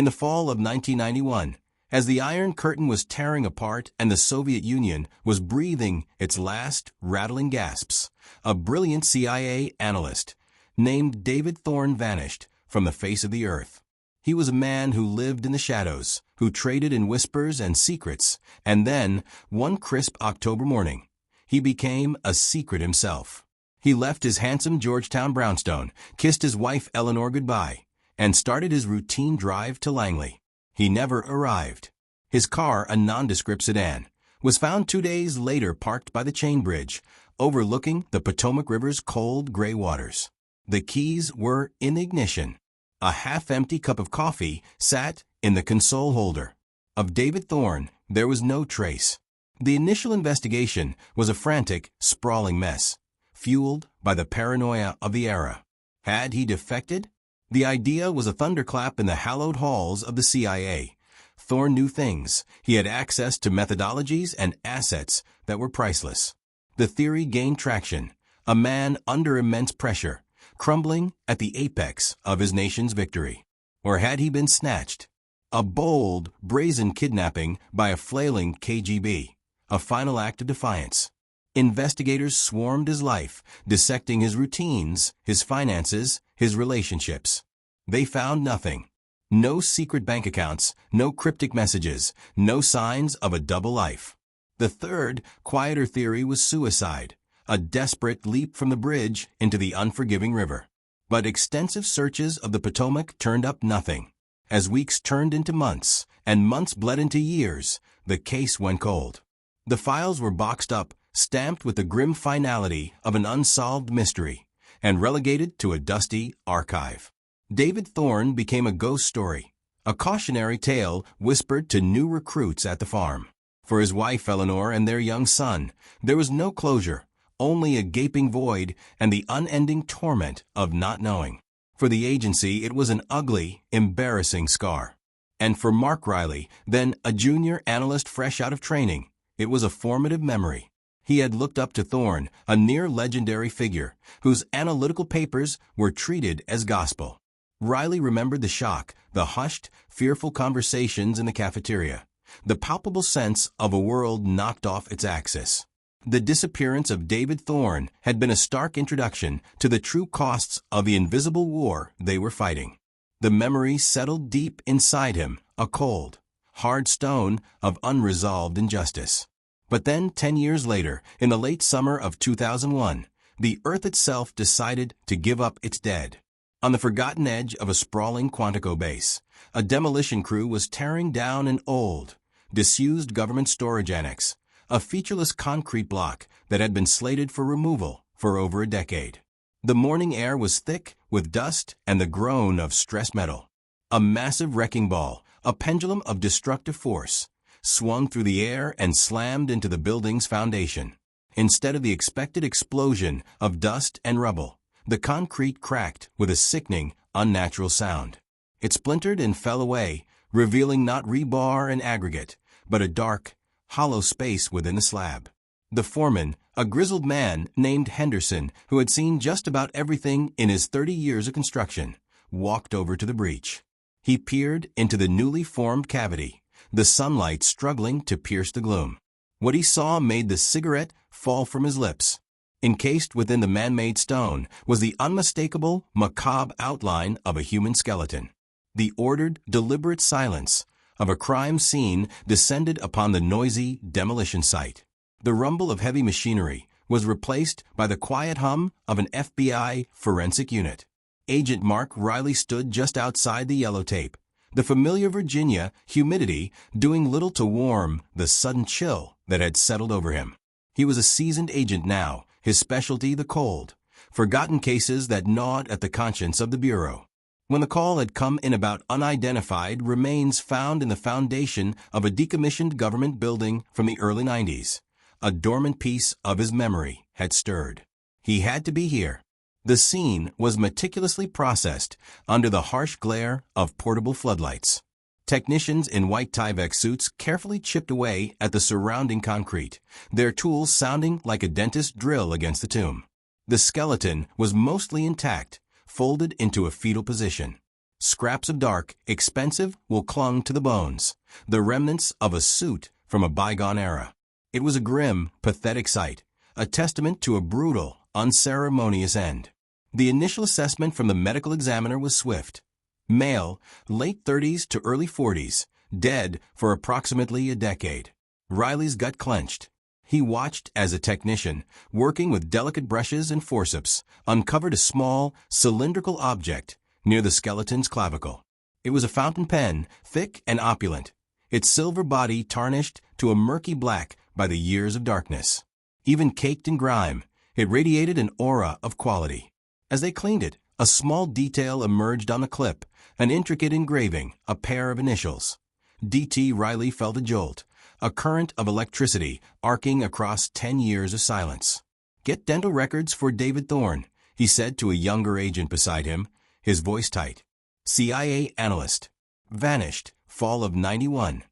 In the fall of 1991, as the Iron Curtain was tearing apart and the Soviet Union was breathing its last rattling gasps, a brilliant CIA analyst named David Thorne vanished from the face of the earth. He was a man who lived in the shadows, who traded in whispers and secrets, and then, one crisp October morning, he became a secret himself. He left his handsome Georgetown brownstone, kissed his wife Eleanor goodbye, and started his routine drive to Langley. He never arrived. His car, a nondescript sedan, was found 2 days later parked by the Chain Bridge, overlooking the Potomac River's cold gray waters. The keys were in ignition. A half-empty cup of coffee sat in the console holder. Of David Thorne, there was no trace. The initial investigation was a frantic, sprawling mess, fueled by the paranoia of the era. Had he defected? The idea was a thunderclap in the hallowed halls of the CIA. Thorne knew things. He had access to methodologies and assets that were priceless. The theory gained traction. A man under immense pressure, crumbling at the apex of his nation's victory. Or had he been snatched? A bold, brazen kidnapping by a flailing KGB. A final act of defiance. Investigators swarmed his life, dissecting his routines, his finances, his relationships. They found nothing. No secret bank accounts, no cryptic messages, no signs of a double life. The third, quieter theory was suicide, a desperate leap from the bridge into the unforgiving river. But extensive searches of the Potomac turned up nothing. As weeks turned into months, and months bled into years, the case went cold. The files were boxed up, stamped with the grim finality of an unsolved mystery, and relegated to a dusty archive. David Thorne became a ghost story, a cautionary tale whispered to new recruits at the farm. For his wife Eleanor and their young son, there was no closure, only a gaping void and the unending torment of not knowing. For the agency, it was an ugly, embarrassing scar. And for Mark Riley, then a junior analyst fresh out of training, it was a formative memory. He had looked up to Thorne, a near-legendary figure, whose analytical papers were treated as gospel. Riley remembered the shock, the hushed, fearful conversations in the cafeteria, the palpable sense of a world knocked off its axis. The disappearance of David Thorne had been a stark introduction to the true costs of the invisible war they were fighting. The memory settled deep inside him, a cold, hard stone of unresolved injustice. But then, 10 years later, in the late summer of 2001, the Earth itself decided to give up its dead. On the forgotten edge of a sprawling Quantico base, a demolition crew was tearing down an old, disused government storage annex, a featureless concrete block that had been slated for removal for over a decade. The morning air was thick with dust and the groan of stressed metal. A massive wrecking ball, a pendulum of destructive force, swung through the air and slammed into the building's foundation. Instead of the expected explosion of dust and rubble, the concrete cracked with a sickening, unnatural sound. It splintered and fell away, revealing not rebar and aggregate, but a dark, hollow space within the slab. The foreman, a grizzled man named Henderson, who had seen just about everything in his 30 years of construction, walked over to the breach. He peered into the newly formed cavity, the sunlight struggling to pierce the gloom. What he saw made the cigarette fall from his lips. Encased within the man-made stone was the unmistakable, macabre outline of a human skeleton. The ordered, deliberate silence of a crime scene descended upon the noisy demolition site. The rumble of heavy machinery was replaced by the quiet hum of an FBI forensic unit. Agent Mark Riley stood just outside the yellow tape, the familiar Virginia humidity doing little to warm the sudden chill that had settled over him. He was a seasoned agent now, his specialty the cold, forgotten cases that gnawed at the conscience of the Bureau. When the call had come in about unidentified remains found in the foundation of a decommissioned government building from the early 90s, a dormant piece of his memory had stirred. He had to be here. The scene was meticulously processed under the harsh glare of portable floodlights. Technicians in white Tyvek suits carefully chipped away at the surrounding concrete, their tools sounding like a dentist's drill against the tomb. The skeleton was mostly intact, folded into a fetal position. Scraps of dark, expensive wool clung to the bones, the remnants of a suit from a bygone era. It was a grim, pathetic sight, a testament to a brutal, unceremonious end. The initial assessment from the medical examiner was swift. Male, late 30s to early 40s, dead for approximately a decade. Riley's gut clenched. He watched as a technician, working with delicate brushes and forceps, uncovered a small, cylindrical object near the skeleton's clavicle. It was a fountain pen, thick and opulent, its silver body tarnished to a murky black by the years of darkness. Even caked in grime, it radiated an aura of quality. As they cleaned it, a small detail emerged on the clip, an intricate engraving, a pair of initials. D.T. Riley felt a jolt, a current of electricity arcing across 10 years of silence. "Get dental records for David Thorne," he said to a younger agent beside him, his voice tight. CIA analyst. Vanished, fall of '91.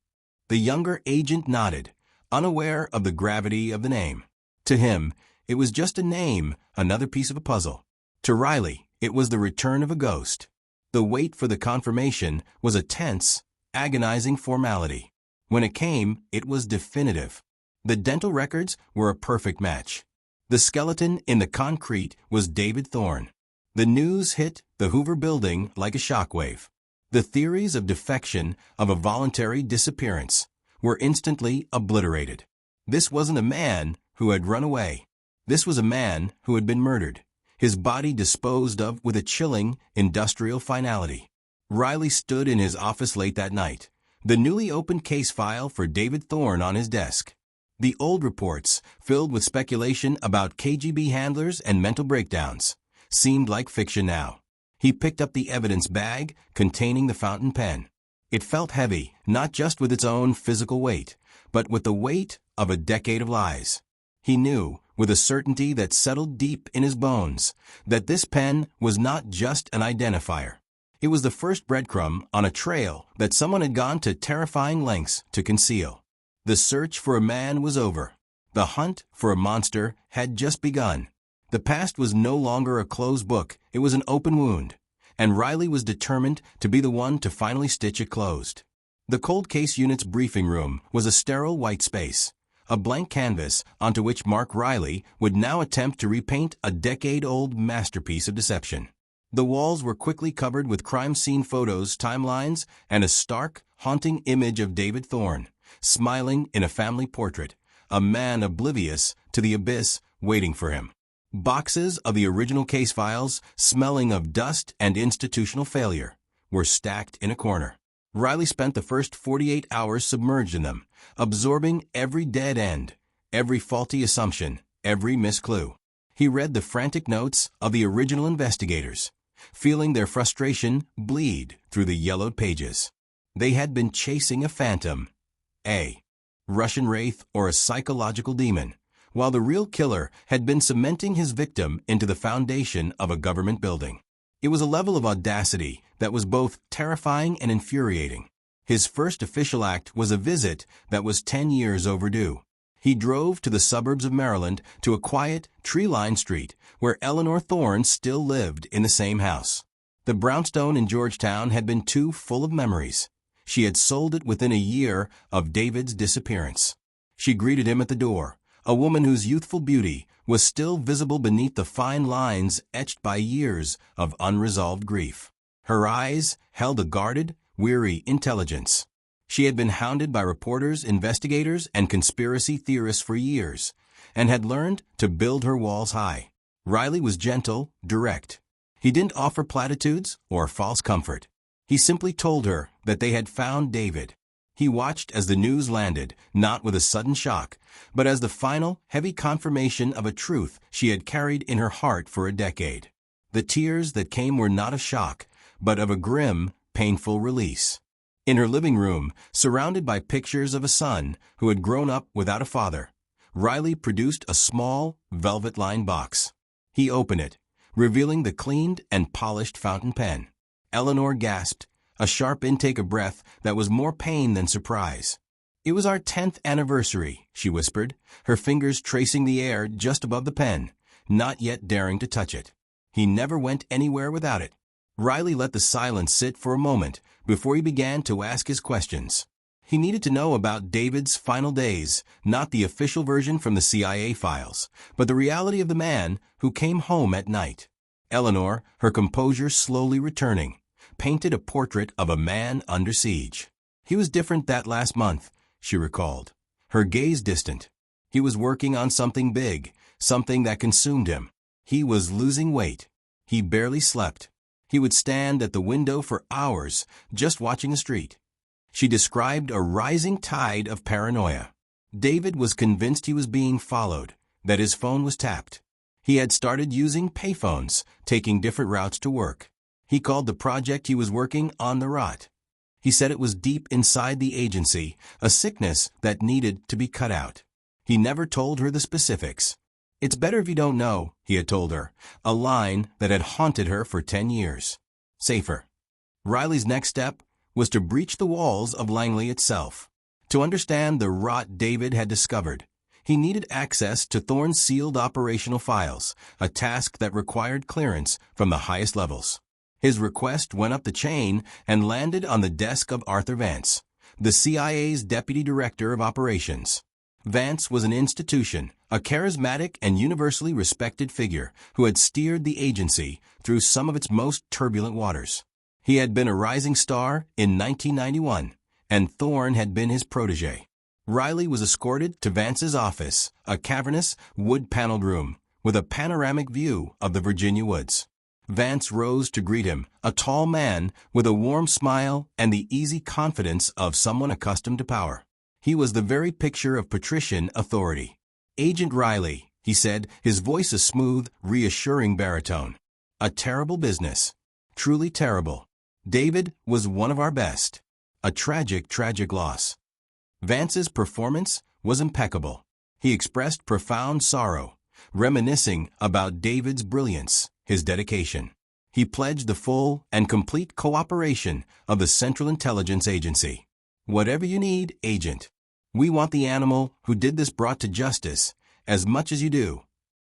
The younger agent nodded, unaware of the gravity of the name. To him, it was just a name, another piece of a puzzle. To Riley, it was the return of a ghost. The wait for the confirmation was a tense, agonizing formality. When it came, it was definitive. The dental records were a perfect match. The skeleton in the concrete was David Thorne. The news hit the Hoover building like a shockwave. The theories of defection, of a voluntary disappearance, were instantly obliterated. This wasn't a man who had run away. This was a man who had been murdered, his body disposed of with a chilling, industrial finality. Riley stood in his office late that night, the newly opened case file for David Thorne on his desk. The old reports, filled with speculation about KGB handlers and mental breakdowns, seemed like fiction now. He picked up the evidence bag containing the fountain pen. It felt heavy, not just with its own physical weight, but with the weight of a decade of lies. He knew, with a certainty that settled deep in his bones, that this pen was not just an identifier. It was the first breadcrumb on a trail that someone had gone to terrifying lengths to conceal. The search for a man was over. The hunt for a monster had just begun. The past was no longer a closed book, it was an open wound, and Riley was determined to be the one to finally stitch it closed. The cold case unit's briefing room was a sterile white space, a blank canvas onto which Mark Riley would now attempt to repaint a decade-old masterpiece of deception. The walls were quickly covered with crime scene photos, timelines, and a stark, haunting image of David Thorne, smiling in a family portrait, a man oblivious to the abyss waiting for him. Boxes of the original case files, smelling of dust and institutional failure, were stacked in a corner. Riley spent the first 48 hours submerged in them, absorbing every dead end, every faulty assumption, every missed clue. He read the frantic notes of the original investigators, feeling their frustration bleed through the yellowed pages. They had been chasing a phantom, a Russian wraith or a psychological demon, while the real killer had been cementing his victim into the foundation of a government building. It was a level of audacity that was both terrifying and infuriating. His first official act was a visit that was 10 years overdue. He drove to the suburbs of Maryland to a quiet, tree-lined street where Eleanor Thorne still lived in the same house. The brownstone in Georgetown had been too full of memories. She had sold it within a year of David's disappearance. She greeted him at the door, a woman whose youthful beauty was still visible beneath the fine lines etched by years of unresolved grief. Her eyes held a guarded, weary intelligence. She had been hounded by reporters, investigators, and conspiracy theorists for years, and had learned to build her walls high. Riley was gentle, direct. He didn't offer platitudes or false comfort. He simply told her that they had found David. He watched as the news landed, not with a sudden shock, but as the final, heavy confirmation of a truth she had carried in her heart for a decade. The tears that came were not of shock, but of a grim, painful release. In her living room, surrounded by pictures of a son who had grown up without a father, Riley produced a small, velvet-lined box. He opened it, revealing the cleaned and polished fountain pen. Eleanor gasped, a sharp intake of breath that was more pain than surprise. "It was our 10th anniversary," she whispered, her fingers tracing the air just above the pen, not yet daring to touch it. "He never went anywhere without it." Riley let the silence sit for a moment before he began to ask his questions. He needed to know about David's final days, not the official version from the CIA files, but the reality of the man who came home at night. Eleanor, her composure slowly returning, painted a portrait of a man under siege. He was different that last month, she recalled, her gaze distant. He was working on something big, something that consumed him. He was losing weight. He barely slept. He would stand at the window for hours, just watching the street. She described a rising tide of paranoia. David was convinced he was being followed, that his phone was tapped. He had started using payphones, taking different routes to work. He called the project he was working on the rot. He said it was deep inside the agency, a sickness that needed to be cut out. He never told her the specifics. "It's better if you don't know," he had told her, a line that had haunted her for 10 years. Safer. Riley's next step was to breach the walls of Langley itself. To understand the rot David had discovered, he needed access to Thorne's sealed operational files, a task that required clearance from the highest levels. His request went up the chain and landed on the desk of Arthur Vance, the CIA's Deputy Director of Operations. Vance was an institution, a charismatic and universally respected figure who had steered the agency through some of its most turbulent waters. He had been a rising star in 1991, and Thorne had been his protege. Riley was escorted to Vance's office, a cavernous, wood-paneled room with a panoramic view of the Virginia woods. Vance rose to greet him, a tall man with a warm smile and the easy confidence of someone accustomed to power. He was the very picture of patrician authority. "Agent Riley," he said, his voice a smooth, reassuring baritone. "A terrible business. Truly terrible. David was one of our best. A tragic, tragic loss." Vance's performance was impeccable. He expressed profound sorrow, reminiscing about David's brilliance, his dedication. He pledged the full and complete cooperation of the Central Intelligence Agency. "Whatever you need, Agent. We want the animal who did this brought to justice as much as you do."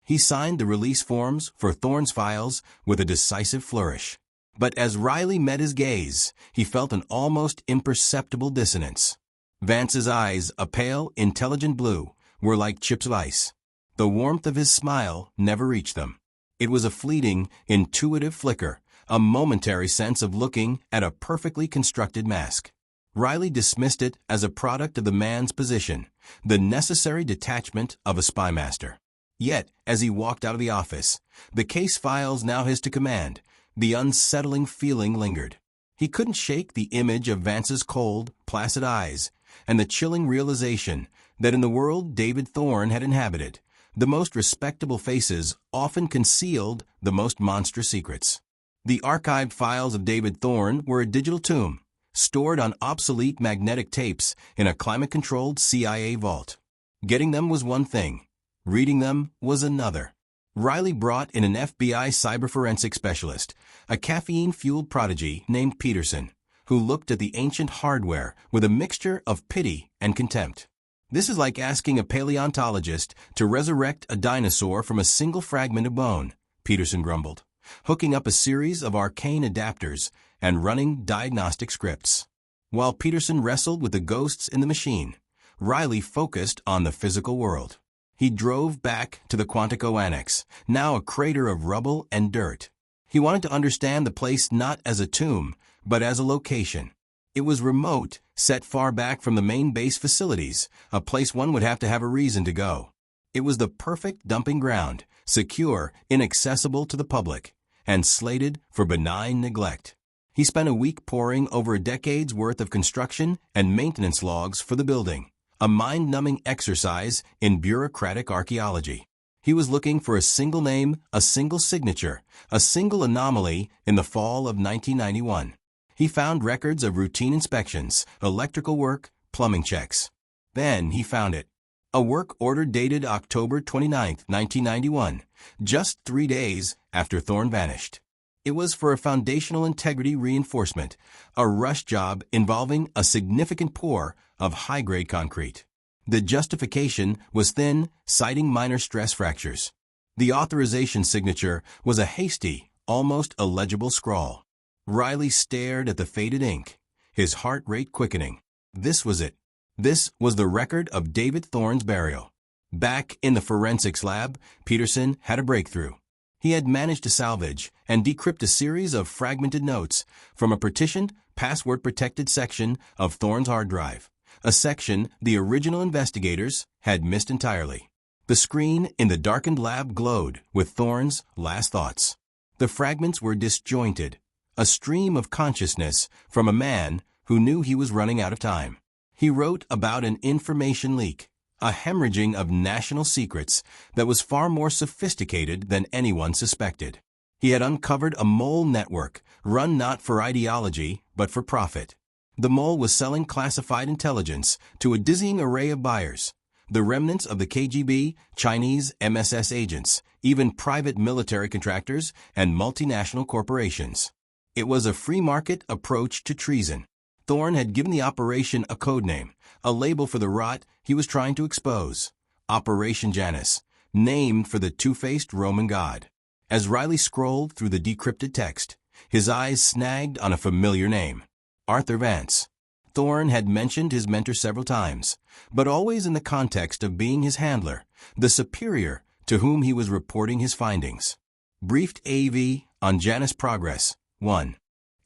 He signed the release forms for Thorne's files with a decisive flourish. But as Riley met his gaze, he felt an almost imperceptible dissonance. Vance's eyes, a pale, intelligent blue, were like chips of ice. The warmth of his smile never reached them. It was a fleeting, intuitive flicker, a momentary sense of looking at a perfectly constructed mask. Riley dismissed it as a product of the man's position, the necessary detachment of a spy master. Yet, as he walked out of the office, the case files now his to command, the unsettling feeling lingered. He couldn't shake the image of Vance's cold, placid eyes, and the chilling realization that in the world David Thorne had inhabited, the most respectable faces often concealed the most monstrous secrets. The archived files of David Thorne were a digital tomb, stored on obsolete magnetic tapes in a climate-controlled CIA vault. Getting them was one thing. Reading them was another. Riley brought in an FBI cyber-forensic specialist, a caffeine-fueled prodigy named Peterson, who looked at the ancient hardware with a mixture of pity and contempt. "This is like asking a paleontologist to resurrect a dinosaur from a single fragment of bone," Peterson grumbled, hooking up a series of arcane adapters and running diagnostic scripts. While Peterson wrestled with the ghosts in the machine, Riley focused on the physical world. He drove back to the Quantico Annex, now a crater of rubble and dirt. He wanted to understand the place not as a tomb, but as a location. It was remote, set far back from the main base facilities, a place one would have to have a reason to go. It was the perfect dumping ground, secure, inaccessible to the public, and slated for benign neglect. He spent a week poring over a decade's worth of construction and maintenance logs for the building, a mind-numbing exercise in bureaucratic archaeology. He was looking for a single name, a single signature, a single anomaly in the fall of 1991. He found records of routine inspections, electrical work, plumbing checks. Then he found it. A work order dated October 29, 1991, just 3 days after Thorne vanished. It was for a foundational integrity reinforcement, a rush job involving a significant pour of high-grade concrete. The justification was thin, citing minor stress fractures. The authorization signature was a hasty, almost illegible scrawl. Riley stared at the faded ink, his heart rate quickening. This was it. This was the record of David Thorne's burial. Back in the forensics lab, Peterson had a breakthrough. He had managed to salvage and decrypt a series of fragmented notes from a partitioned, password-protected section of Thorne's hard drive, a section the original investigators had missed entirely. The screen in the darkened lab glowed with Thorne's last thoughts. The fragments were disjointed, a stream of consciousness from a man who knew he was running out of time. He wrote about an information leak, a hemorrhaging of national secrets that was far more sophisticated than anyone suspected. He had uncovered a mole network, run not for ideology, but for profit. The mole was selling classified intelligence to a dizzying array of buyers, the remnants of the KGB, Chinese MSS agents, even private military contractors, and multinational corporations. It was a free market approach to treason. Thorne had given the operation a code name, a label for the rot he was trying to expose. Operation Janus, named for the two-faced Roman god. As Riley scrolled through the decrypted text, his eyes snagged on a familiar name. Arthur Vance. Thorne had mentioned his mentor several times, but always in the context of being his handler, the superior to whom he was reporting his findings. Briefed AV on Janus progress. 1.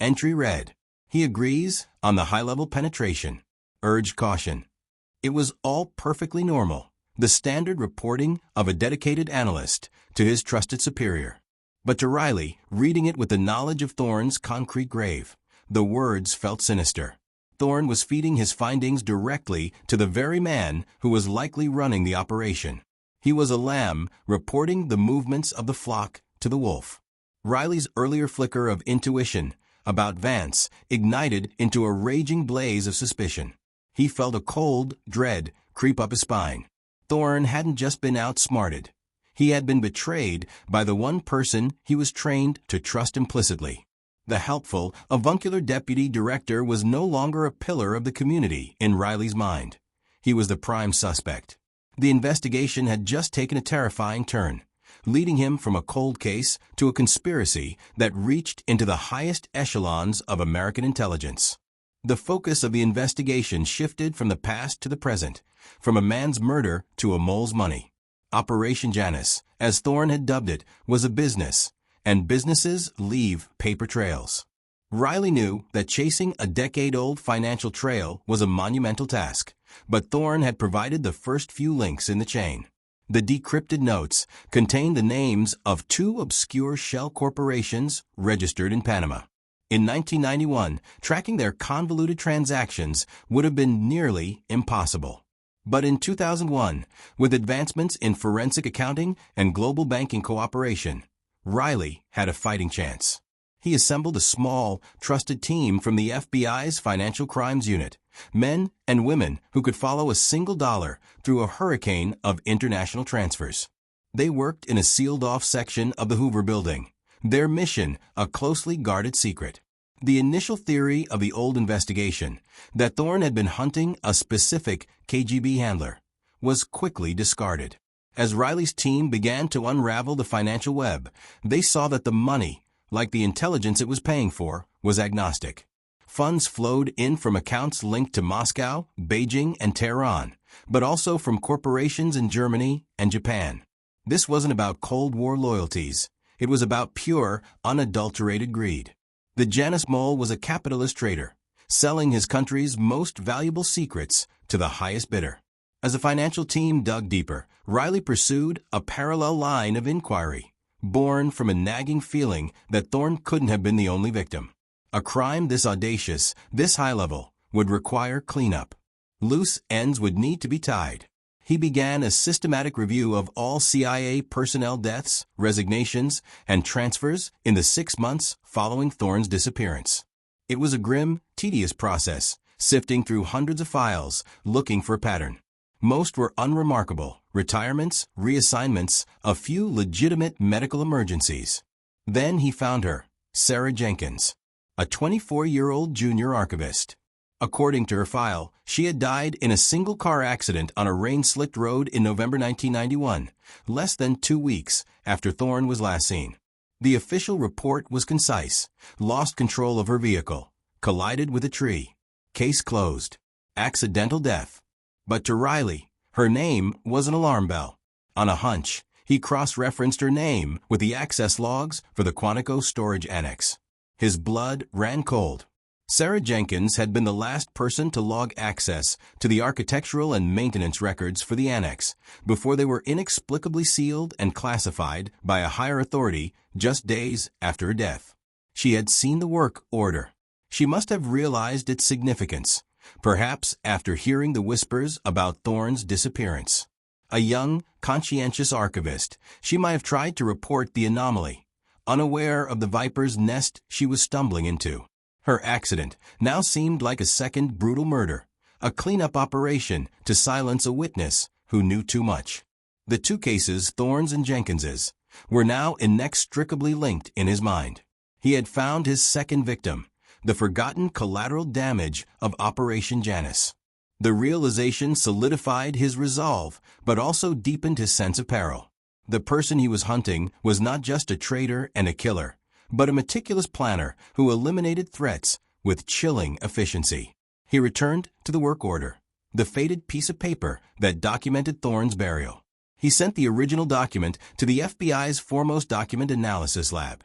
Entry read. He agrees on the high-level penetration. Urged caution. It was all perfectly normal, the standard reporting of a dedicated analyst to his trusted superior. But to Riley, reading it with the knowledge of Thorne's concrete grave, the words felt sinister. Thorne was feeding his findings directly to the very man who was likely running the operation. He was a lamb reporting the movements of the flock to the wolf. Riley's earlier flicker of intuition about Vance ignited into a raging blaze of suspicion. He felt a cold dread creep up his spine. Thorne hadn't just been outsmarted. He had been betrayed by the one person he was trained to trust implicitly. The helpful, avuncular deputy director was no longer a pillar of the community in Riley's mind. He was the prime suspect. The investigation had just taken a terrifying turn, leading him from a cold case to a conspiracy that reached into the highest echelons of American intelligence. The focus of the investigation shifted from the past to the present, from a man's murder to a mole's money. Operation Janus, as Thorne had dubbed it, was a business, and businesses leave paper trails. Riley knew that chasing a decade-old financial trail was a monumental task, but Thorne had provided the first few links in the chain. The decrypted notes contained the names of two obscure shell corporations registered in Panama. In 1991, tracking their convoluted transactions would have been nearly impossible. But in 2001, with advancements in forensic accounting and global banking cooperation, Riley had a fighting chance. He assembled a small, trusted team from the FBI's Financial Crimes Unit, men and women who could follow a single dollar through a hurricane of international transfers. They worked in a sealed-off section of the Hoover Building, their mission a closely guarded secret. The initial theory of the old investigation, that Thorne had been hunting a specific KGB handler, was quickly discarded. As Riley's team began to unravel the financial web, they saw that the money, like the intelligence it was paying for, was agnostic. Funds flowed in from accounts linked to Moscow, Beijing, and Tehran, but also from corporations in Germany and Japan. This wasn't about Cold War loyalties. It was about pure, unadulterated greed. The Janus Mole was a capitalist trader, selling his country's most valuable secrets to the highest bidder. As the financial team dug deeper, Riley pursued a parallel line of inquiry, born from a nagging feeling that Thorne couldn't have been the only victim. A crime this audacious, this high-level, would require cleanup. Loose ends would need to be tied. He began a systematic review of all CIA personnel deaths, resignations, and transfers in the 6 months following Thorne's disappearance. It was a grim, tedious process, sifting through hundreds of files, looking for a pattern. Most were unremarkable: retirements, reassignments, a few legitimate medical emergencies. Then he found her, Sarah Jenkins, a 24-year-old junior archivist. According to her file, she had died in a single car accident on a rain-slicked road in November 1991, less than 2 weeks after Thorne was last seen. The official report was concise. Lost control of her vehicle. Collided with a tree. Case closed. Accidental death. But to Riley, her name was an alarm bell. On a hunch, he cross-referenced her name with the access logs for the Quantico storage annex. His blood ran cold. Sarah Jenkins had been the last person to log access to the architectural and maintenance records for the annex before they were inexplicably sealed and classified by a higher authority just days after her death. She had seen the work order. She must have realized its significance, perhaps after hearing the whispers about Thorne's disappearance. A young, conscientious archivist, she might have tried to report the anomaly, unaware of the viper's nest she was stumbling into. Her accident now seemed like a second brutal murder, a cleanup operation to silence a witness who knew too much. The two cases, Thorne's and Jenkins's, were now inextricably linked in his mind. He had found his second victim, the forgotten collateral damage of Operation Janus. The realization solidified his resolve, but also deepened his sense of peril. The person he was hunting was not just a traitor and a killer, but a meticulous planner who eliminated threats with chilling efficiency. He returned to the work order, the faded piece of paper that documented Thorne's burial. He sent the original document to the FBI's foremost document analysis lab,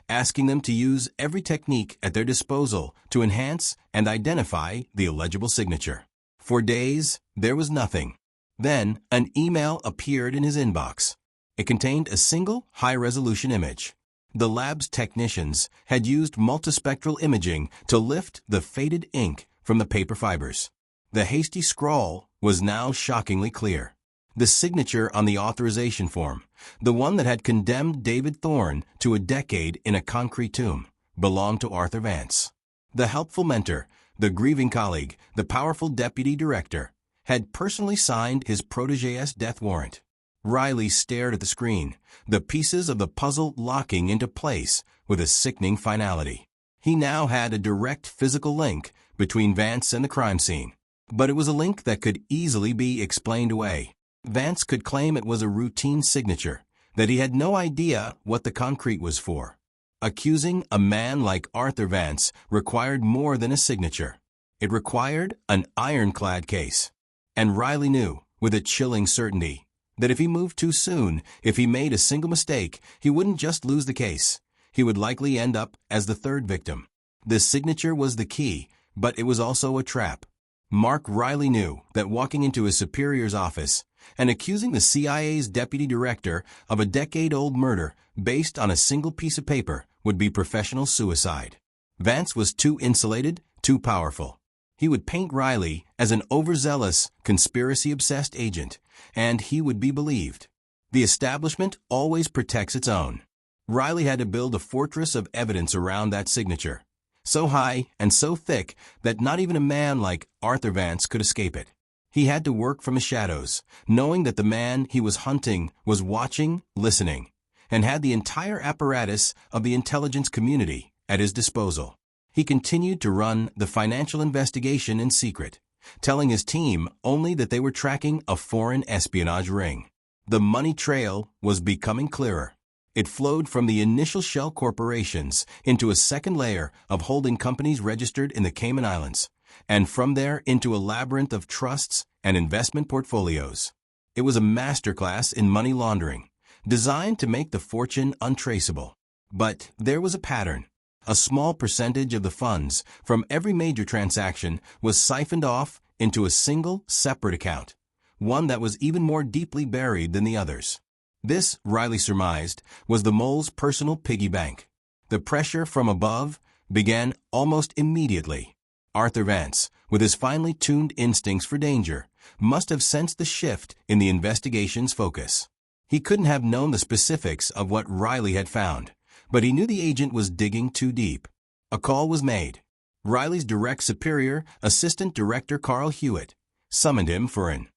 asking them to use every technique at their disposal to enhance and identify the illegible signature. For days, there was nothing. Then, an email appeared in his inbox. It contained a single high-resolution image. The lab's technicians had used multispectral imaging to lift the faded ink from the paper fibers. The hasty scrawl was now shockingly clear. The signature on the authorization form, the one that had condemned David Thorne to a decade in a concrete tomb, belonged to Arthur Vance. The helpful mentor, the grieving colleague, the powerful deputy director, had personally signed his protégé's death warrant. Riley stared at the screen, the pieces of the puzzle locking into place with a sickening finality. He now had a direct physical link between Vance and the crime scene, but it was a link that could easily be explained away. Vance could claim it was a routine signature, that he had no idea what the concrete was for. Accusing a man like Arthur Vance required more than a signature. It required an ironclad case. And Riley knew, with a chilling certainty, that if he moved too soon, if he made a single mistake, he wouldn't just lose the case. He would likely end up as the third victim. The signature was the key, but it was also a trap. Mark Riley knew that walking into his superior's office and accusing the CIA's deputy director of a decade-old murder based on a single piece of paper would be professional suicide. Vance was too insulated, too powerful. He would paint Riley as an overzealous, conspiracy-obsessed agent, and he would be believed. The establishment always protects its own. Riley had to build a fortress of evidence around that signature, so high and so thick that not even a man like Arthur Vance could escape it. He had to work from the shadows, knowing that the man he was hunting was watching, listening, and had the entire apparatus of the intelligence community at his disposal. He continued to run the financial investigation in secret, telling his team only that they were tracking a foreign espionage ring. The money trail was becoming clearer. It flowed from the initial shell corporations into a second layer of holding companies registered in the Cayman Islands, and from there into a labyrinth of trusts and investment portfolios. It was a masterclass in money laundering, designed to make the fortune untraceable. But there was a pattern. A small percentage of the funds from every major transaction was siphoned off into a single, separate account, one that was even more deeply buried than the others. This, Riley surmised, was the mole's personal piggy bank. The pressure from above began almost immediately. Arthur Vance, with his finely tuned instincts for danger, must have sensed the shift in the investigation's focus. He couldn't have known the specifics of what Riley had found, but he knew the agent was digging too deep. A call was made. Riley's direct superior, Assistant Director Carl Hewitt, summoned him for an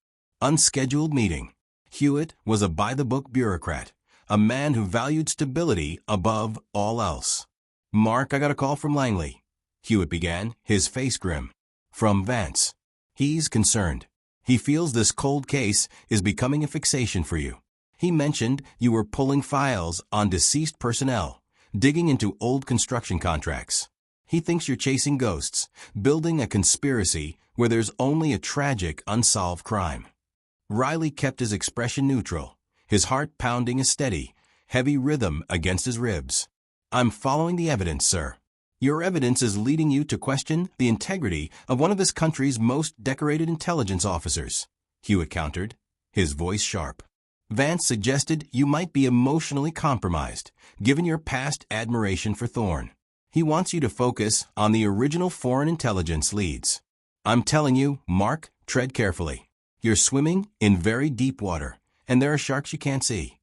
unscheduled meeting. Hewitt was a by-the-book bureaucrat, a man who valued stability above all else. "Mark, I got a call from Langley," Hewitt began, his face grim. "From Vance. He's concerned. He feels this cold case is becoming a fixation for you. He mentioned you were pulling files on deceased personnel, digging into old construction contracts. He thinks you're chasing ghosts, building a conspiracy where there's only a tragic, unsolved crime. Riley kept his expression neutral, his heart pounding a steady, heavy rhythm against his ribs. "I'm following the evidence, sir." "Your evidence is leading you to question the integrity of one of this country's most decorated intelligence officers," Hewitt countered, his voice sharp. "Vance suggested you might be emotionally compromised, given your past admiration for Thorne. He wants you to focus on the original foreign intelligence leads. I'm telling you, Mark, tread carefully. You're swimming in very deep water, and there are sharks you can't see."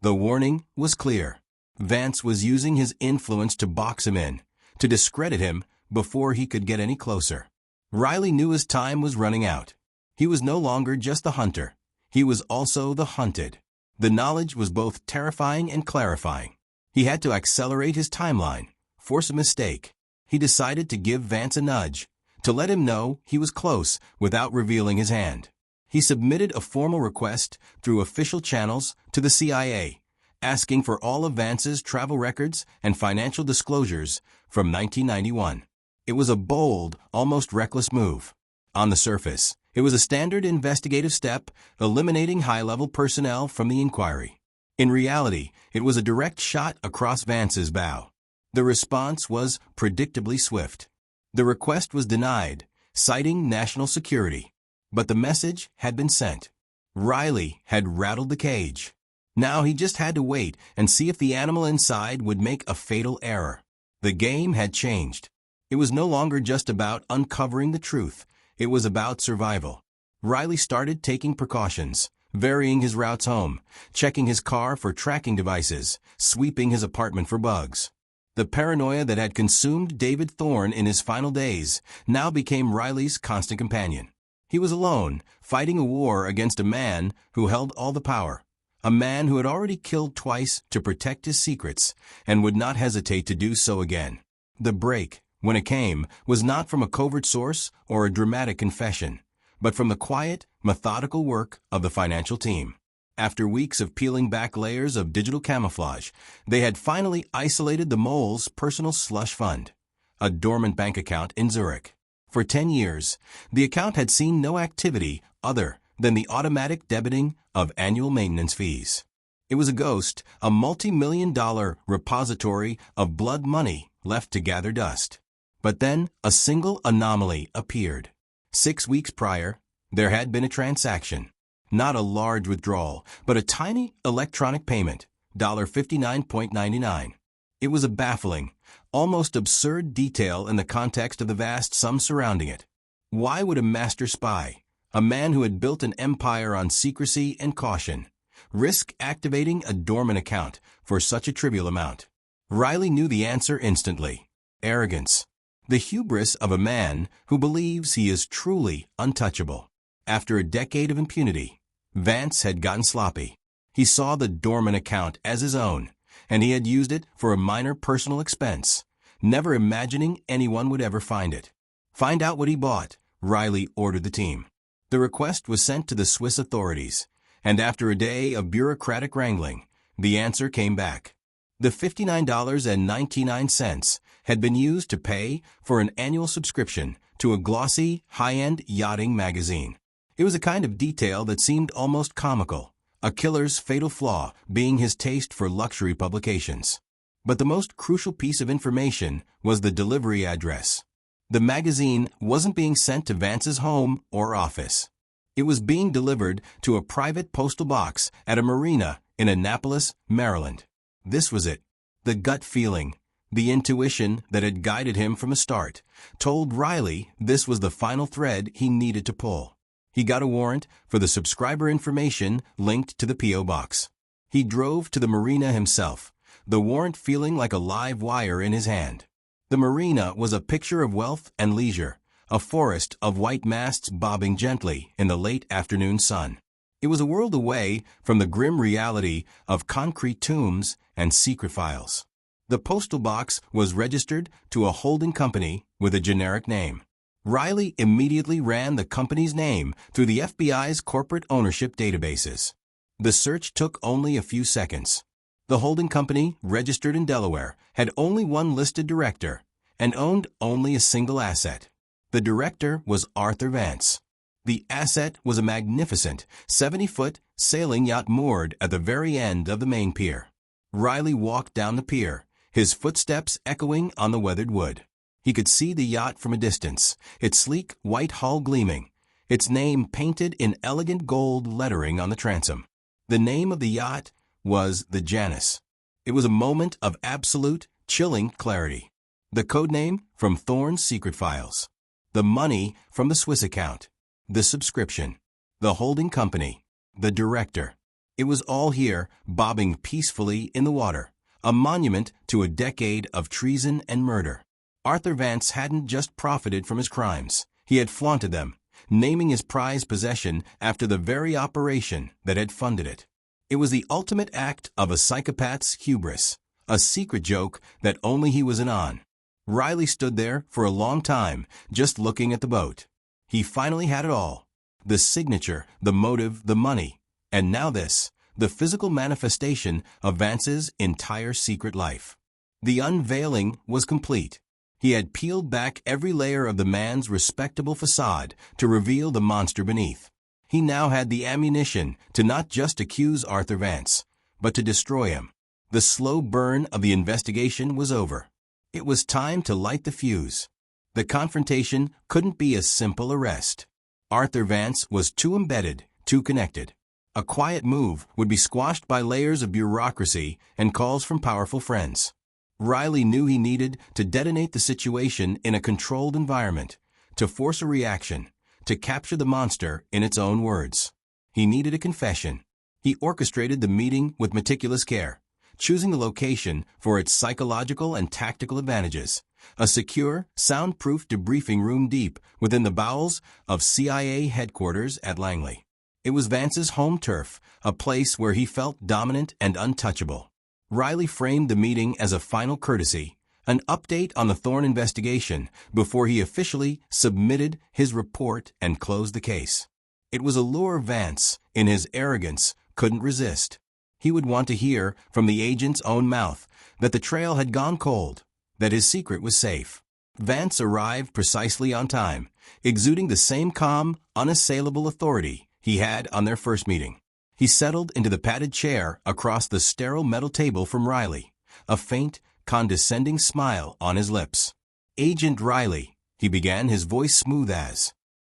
The warning was clear. Vance was using his influence to box him in, to discredit him before he could get any closer. Riley knew his time was running out. He was no longer just the hunter. He was also the hunted. The knowledge was both terrifying and clarifying. He had to accelerate his timeline, force a mistake. He decided to give Vance a nudge, to let him know he was close without revealing his hand. He submitted a formal request through official channels to the CIA, asking for all of Vance's travel records and financial disclosures from 1991. It was a bold, almost reckless move. On the surface, it was a standard investigative step, eliminating high-level personnel from the inquiry. In reality, it was a direct shot across Vance's bow. The response was predictably swift. The request was denied, citing national security. But the message had been sent. Riley had rattled the cage. Now he just had to wait and see if the animal inside would make a fatal error. The game had changed. It was no longer just about uncovering the truth. It was about survival. Riley started taking precautions, varying his routes home, checking his car for tracking devices, sweeping his apartment for bugs. The paranoia that had consumed David Thorne in his final days now became Riley's constant companion. He was alone, fighting a war against a man who held all the power, a man who had already killed twice to protect his secrets and would not hesitate to do so again. The break, when it came, was not from a covert source or a dramatic confession, but from the quiet, methodical work of the financial team. After weeks of peeling back layers of digital camouflage, they had finally isolated the mole's personal slush fund, a dormant bank account in Zurich. For 10 years, the account had seen no activity other than the automatic debiting of annual maintenance fees. It was a ghost, a multi-million-dollar repository of blood money left to gather dust. But then a single anomaly appeared. 6 weeks prior, there had been a transaction. Not a large withdrawal, but a tiny electronic payment, $59.99. It was a baffling, almost absurd detail in the context of the vast sum surrounding it. Why would a master spy, a man who had built an empire on secrecy and caution, risk activating a dormant account for such a trivial amount? Riley knew the answer instantly. Arrogance. The hubris of a man who believes he is truly untouchable. After a decade of impunity, Vance had gotten sloppy. He saw the dormant account as his own, and he had used it for a minor personal expense, never imagining anyone would ever find it. "Find out what he bought," Riley ordered the team. The request was sent to the Swiss authorities, and after a day of bureaucratic wrangling, the answer came back. The $59.99 had been used to pay for an annual subscription to a glossy, high-end yachting magazine. It was a kind of detail that seemed almost comical, a killer's fatal flaw being his taste for luxury publications. But the most crucial piece of information was the delivery address. The magazine wasn't being sent to Vance's home or office. It was being delivered to a private postal box at a marina in Annapolis, Maryland. This was it. The gut feeling, the intuition that had guided him from the start, told Riley this was the final thread he needed to pull. He got a warrant for the subscriber information linked to the P.O. box. He drove to the marina himself, the warrant feeling like a live wire in his hand. The marina was a picture of wealth and leisure, a forest of white masts bobbing gently in the late afternoon sun. It was a world away from the grim reality of concrete tombs and secret files. The postal box was registered to a holding company with a generic name. Riley immediately ran the company's name through the FBI's corporate ownership databases. The search took only a few seconds. The holding company, registered in Delaware, had only one listed director and owned only a single asset. The director was Arthur Vance. The asset was a magnificent 70-foot sailing yacht moored at the very end of the main pier. Riley walked down the pier, his footsteps echoing on the weathered wood. He could see the yacht from a distance, its sleek white hull gleaming, its name painted in elegant gold lettering on the transom. The name of the yacht was the Janus. It was a moment of absolute, chilling clarity. The code name from Thorne's secret files. The money from the Swiss account. The subscription. The holding company. The director. It was all here, bobbing peacefully in the water, a monument to a decade of treason and murder. Arthur Vance hadn't just profited from his crimes. He had flaunted them, naming his prized possession after the very operation that had funded it. It was the ultimate act of a psychopath's hubris, a secret joke that only he was in on. Riley stood there for a long time, just looking at the boat. He finally had it all. The signature, the motive, the money. And now this, the physical manifestation of Vance's entire secret life. The unveiling was complete. He had peeled back every layer of the man's respectable facade to reveal the monster beneath. He now had the ammunition to not just accuse Arthur Vance, but to destroy him. The slow burn of the investigation was over. It was time to light the fuse. The confrontation couldn't be a simple arrest. Arthur Vance was too embedded, too connected. A quiet move would be squashed by layers of bureaucracy and calls from powerful friends. Riley knew he needed to detonate the situation in a controlled environment, to force a reaction, to capture the monster in its own words. He needed a confession. He orchestrated the meeting with meticulous care, choosing the location for its psychological and tactical advantages. A secure, soundproof debriefing room deep within the bowels of CIA headquarters at Langley. It was Vance's home turf, a place where he felt dominant and untouchable. Riley framed the meeting as a final courtesy, an update on the Thorne investigation before he officially submitted his report and closed the case. It was a lure Vance, in his arrogance, couldn't resist. He would want to hear from the agent's own mouth that the trail had gone cold, that his secret was safe. Vance arrived precisely on time, exuding the same calm, unassailable authority he had on their first meeting. He settled into the padded chair across the sterile metal table from Riley, a faint, condescending smile on his lips. "Agent Riley," he began, his voice smooth as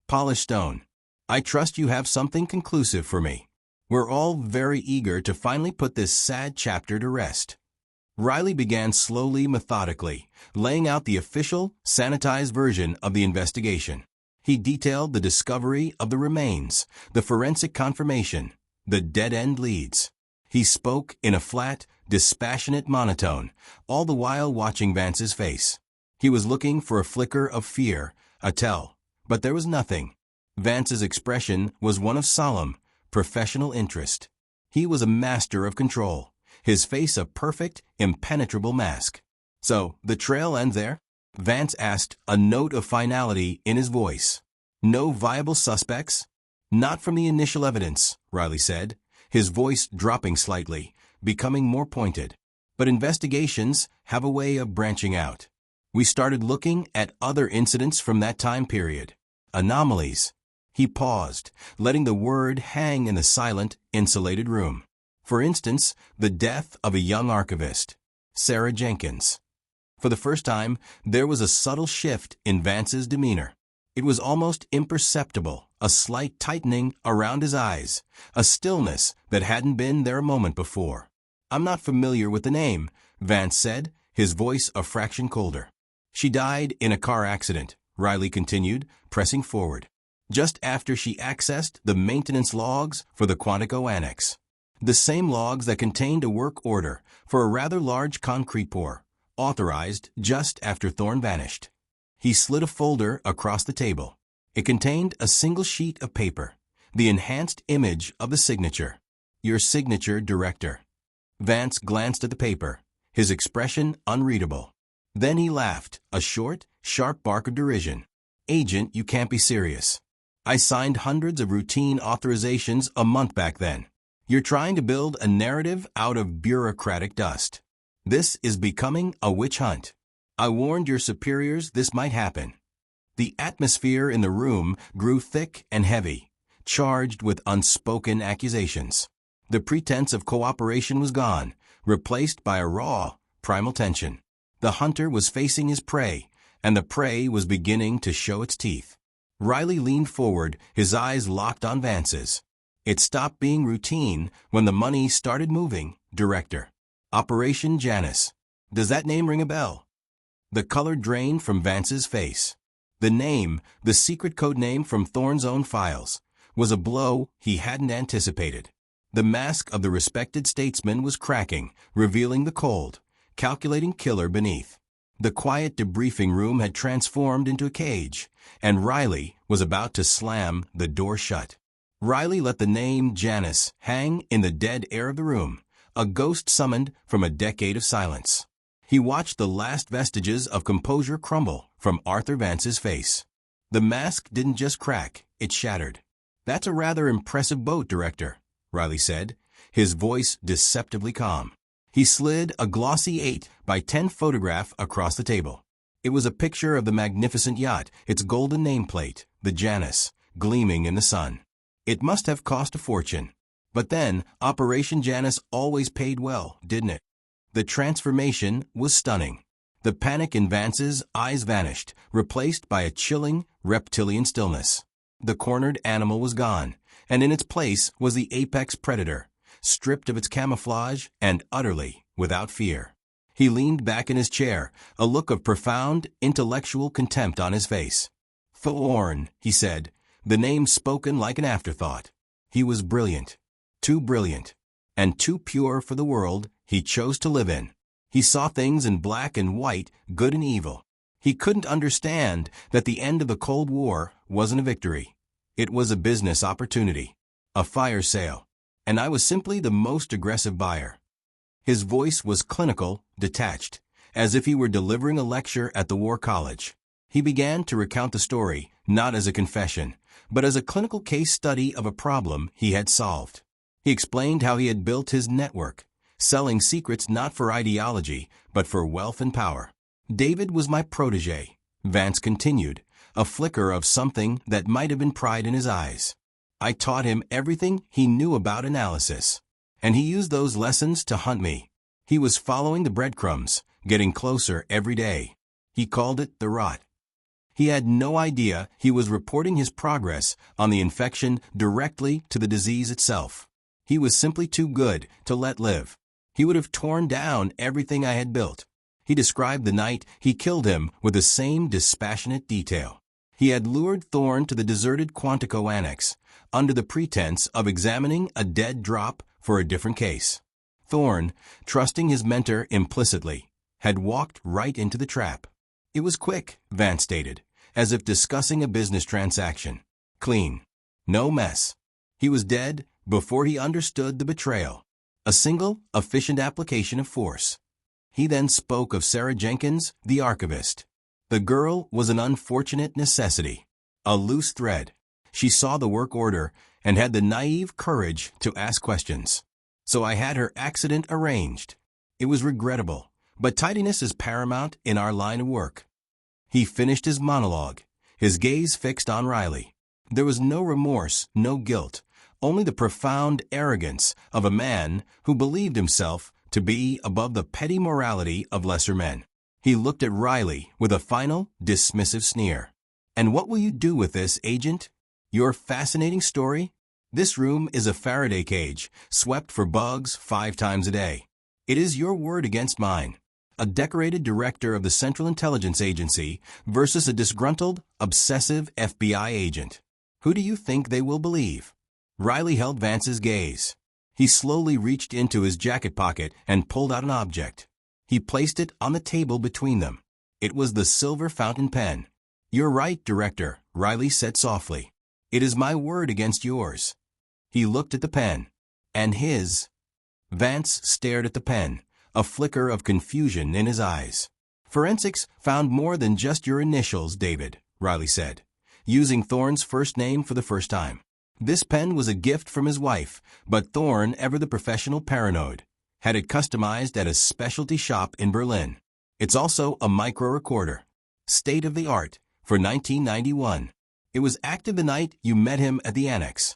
polished stone. "I trust you have something conclusive for me. We're all very eager to finally put this sad chapter to rest." Riley began slowly, methodically, laying out the official, sanitized version of the investigation. He detailed the discovery of the remains, the forensic confirmation, the dead-end leads. He spoke in a flat, dispassionate monotone, all the while watching Vance's face. He was looking for a flicker of fear, a tell, but there was nothing. Vance's expression was one of solemn, professional interest. He was a master of control, his face a perfect, impenetrable mask. "So, the trail ends there?" Vance asked, a note of finality in his voice. "No viable suspects?" "Not from the initial evidence," Riley said, his voice dropping slightly, becoming more pointed. "But investigations have a way of branching out. We started looking at other incidents from that time period. Anomalies." He paused, letting the word hang in the silent, insulated room. "For instance, the death of a young archivist, Sarah Jenkins." For the first time, there was a subtle shift in Vance's demeanor. It was almost imperceptible, a slight tightening around his eyes, a stillness that hadn't been there a moment before. "I'm not familiar with the name," Vance said, his voice a fraction colder. "She died in a car accident," Riley continued, pressing forward, "just after she accessed the maintenance logs for the Quantico Annex. The same logs that contained a work order for a rather large concrete pour, authorized just after Thorne vanished." He slid a folder across the table. It contained a single sheet of paper, the enhanced image of the signature. "Your signature, Director." Vance glanced at the paper, his expression unreadable. Then he laughed, a short, sharp bark of derision. "Agent, you can't be serious. I signed hundreds of routine authorizations a month back then. You're trying to build a narrative out of bureaucratic dust. This is becoming a witch hunt. I warned your superiors this might happen. The atmosphere in the room grew thick and heavy, charged with unspoken accusations. The pretense of cooperation was gone, replaced by a raw, primal tension. The hunter was facing his prey, and the prey was beginning to show its teeth. Riley leaned forward, his eyes locked on Vance's. It stopped being routine when the money started moving, Director. Operation Janus. Does that name ring a bell? The color drained from Vance's face. The name, the secret code name from Thorne's own files, was a blow he hadn't anticipated. The mask of the respected statesman was cracking, revealing the cold, calculating killer beneath. The quiet debriefing room had transformed into a cage, and Riley was about to slam the door shut. Riley let the name Janus hang in the dead air of the room, a ghost summoned from a decade of silence. He watched the last vestiges of composure crumble from Arthur Vance's face. The mask didn't just crack, it shattered. "That's a rather impressive boat, Director," Riley said, his voice deceptively calm. He slid a glossy 8x10 photograph across the table. It was a picture of the magnificent yacht, its golden nameplate, the Janus, gleaming in the sun. It must have cost a fortune. But then, Operation Janus always paid well, didn't it? The transformation was stunning. The panic in Vance's eyes vanished, replaced by a chilling, reptilian stillness. The cornered animal was gone, and in its place was the apex predator, stripped of its camouflage and utterly without fear. He leaned back in his chair, a look of profound, intellectual contempt on his face. "Thorne," he said, the name spoken like an afterthought. He was brilliant, too brilliant, and too pure for the world he chose to live in. He saw things in black and white, good and evil. He couldn't understand that the end of the Cold War wasn't a victory. It was a business opportunity, a fire sale, and I was simply the most aggressive buyer. His voice was clinical, detached, as if he were delivering a lecture at the War College. He began to recount the story, not as a confession, but as a clinical case study of a problem he had solved. He explained how he had built his network, selling secrets not for ideology, but for wealth and power. "David was my protege," Vance continued, a flicker of something that might have been pride in his eyes. "I taught him everything he knew about analysis, and he used those lessons to hunt me. He was following the breadcrumbs, getting closer every day. He called it the rot. He had no idea he was reporting his progress on the infection directly to the disease itself. He was simply too good to let live. He would have torn down everything I had built." He described the night he killed him with the same dispassionate detail. He had lured Thorne to the deserted Quantico Annex, under the pretense of examining a dead drop for a different case. Thorne, trusting his mentor implicitly, had walked right into the trap. "It was quick," Vance stated, as if discussing a business transaction. "Clean. No mess. He was dead before he understood the betrayal. A single, efficient application of force." He then spoke of Sarah Jenkins, the archivist. "The girl was an unfortunate necessity, a loose thread. She saw the work order and had the naive courage to ask questions. So I had her accident arranged. It was regrettable, but tidiness is paramount in our line of work." He finished his monologue, his gaze fixed on Riley. There was no remorse, no guilt, only the profound arrogance of a man who believed himself to be above the petty morality of lesser men. He looked at Riley with a final, dismissive sneer. "And what will you do with this, Agent? Your fascinating story? This room is a Faraday cage, swept for bugs 5 times a day. It is your word against mine. A decorated director of the Central Intelligence Agency versus a disgruntled, obsessive FBI agent. Who do you think they will believe?" Riley held Vance's gaze. He slowly reached into his jacket pocket and pulled out an object. He placed it on the table between them. It was the silver fountain pen. "You're right, Director," Riley said softly. "It is my word against yours." He looked at the pen. "And his." Vance stared at the pen, a flicker of confusion in his eyes. "Forensics found more than just your initials, David," Riley said, using Thorne's first name for the first time. This pen was a gift from his wife, but Thorne, ever the professional paranoid, had it customized at a specialty shop in Berlin. It's also a micro-recorder, state-of-the-art, for 1991. It was active the night you met him at the Annex.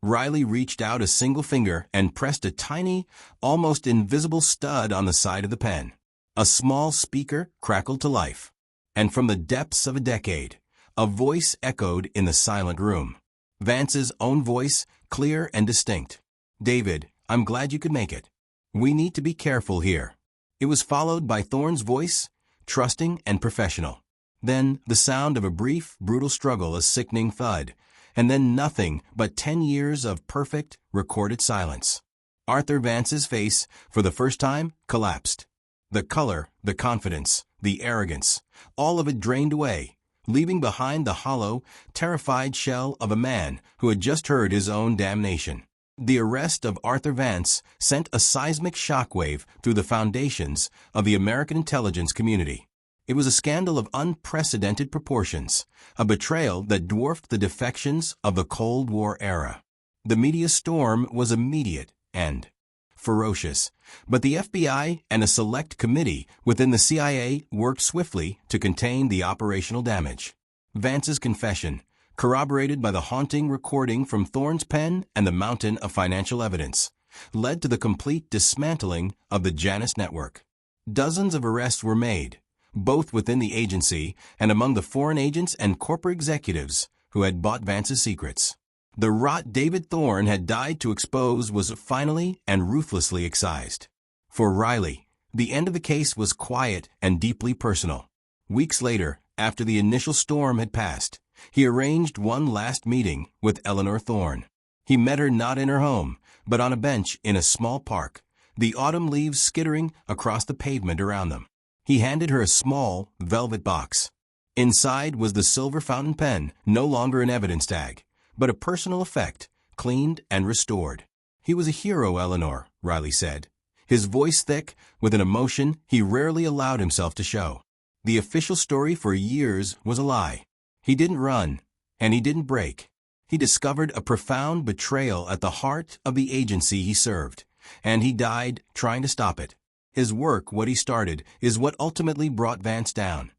Riley reached out a single finger and pressed a tiny, almost invisible stud on the side of the pen. A small speaker crackled to life. And from the depths of a decade, a voice echoed in the silent room. Vance's own voice, clear and distinct. "David, I'm glad you could make it. We need to be careful here." It was followed by Thorne's voice, trusting and professional. Then the sound of a brief, brutal struggle, a sickening thud, and then nothing but 10 years of perfect, recorded silence. Arthur Vance's face, for the first time, collapsed. The color, the confidence, the arrogance, all of it drained away, leaving behind the hollow, terrified shell of a man who had just heard his own damnation. The arrest of Arthur Vance sent a seismic shockwave through the foundations of the American intelligence community. It was a scandal of unprecedented proportions, a betrayal that dwarfed the defections of the Cold War era. The media storm was immediate and ferocious, but the FBI and a select committee within the CIA worked swiftly to contain the operational damage. Vance's confession, corroborated by the haunting recording from Thorne's pen and the mountain of financial evidence, led to the complete dismantling of the Janus network. Dozens of arrests were made, both within the agency and among the foreign agents and corporate executives who had bought Vance's secrets. The rot David Thorne had died to expose was finally and ruthlessly excised. For Riley, the end of the case was quiet and deeply personal. Weeks later, after the initial storm had passed, he arranged one last meeting with Eleanor Thorne. He met her not in her home, but on a bench in a small park, the autumn leaves skittering across the pavement around them. He handed her a small, velvet box. Inside was the silver fountain pen, no longer an evidence tag, but a personal effect, cleaned and restored. "He was a hero, Eleanor," Riley said, his voice thick with an emotion he rarely allowed himself to show. The official story for years was a lie. He didn't run, and he didn't break. He discovered a profound betrayal at the heart of the agency he served, and he died trying to stop it. His work, what he started, is what ultimately brought Vance down.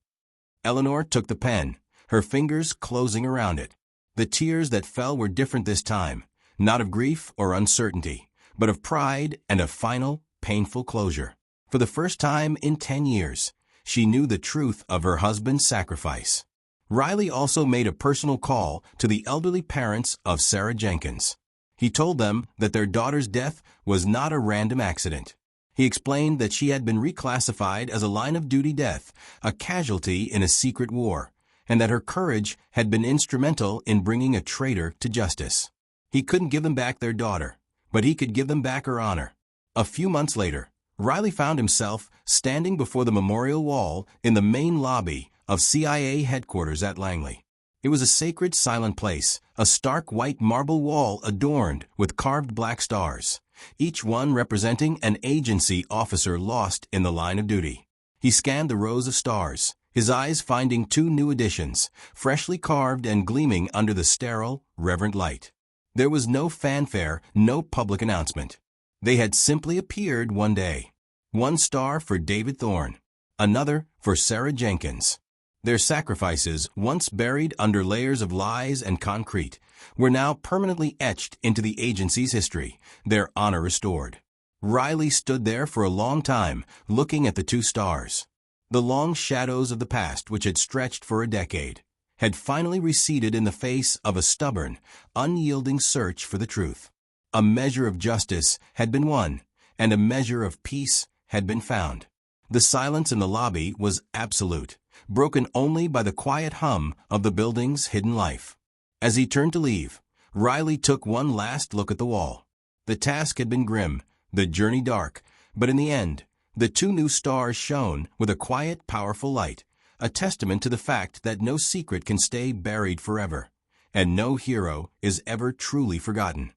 Eleanor took the pen, her fingers closing around it. The tears that fell were different this time, not of grief or uncertainty, but of pride and a final, painful closure. For the first time in 10 years, she knew the truth of her husband's sacrifice. Riley also made a personal call to the elderly parents of Sarah Jenkins. He told them that their daughter's death was not a random accident. He explained that she had been reclassified as a line-of-duty death, a casualty in a secret war, and that her courage had been instrumental in bringing a traitor to justice. He couldn't give them back their daughter, but he could give them back her honor. A few months later, Riley found himself standing before the memorial wall in the main lobby of CIA headquarters at Langley. It was a sacred, silent place, a stark white marble wall adorned with carved black stars, each one representing an agency officer lost in the line of duty. He scanned the rows of stars, his eyes finding 2 new additions, freshly carved and gleaming under the sterile, reverent light. There was no fanfare, no public announcement. They had simply appeared one day. One star for David Thorne, another for Sarah Jenkins. Their sacrifices, once buried under layers of lies and concrete, were now permanently etched into the agency's history, their honor restored. Riley stood there for a long time, looking at the 2 stars. The long shadows of the past, which had stretched for a decade, had finally receded in the face of a stubborn, unyielding search for the truth. A measure of justice had been won, and a measure of peace had been found. The silence in the lobby was absolute, broken only by the quiet hum of the building's hidden life. As he turned to leave, Riley took one last look at the wall. The task had been grim, the journey dark, but in the end, the 2 new stars shone with a quiet, powerful light, a testament to the fact that no secret can stay buried forever, and no hero is ever truly forgotten.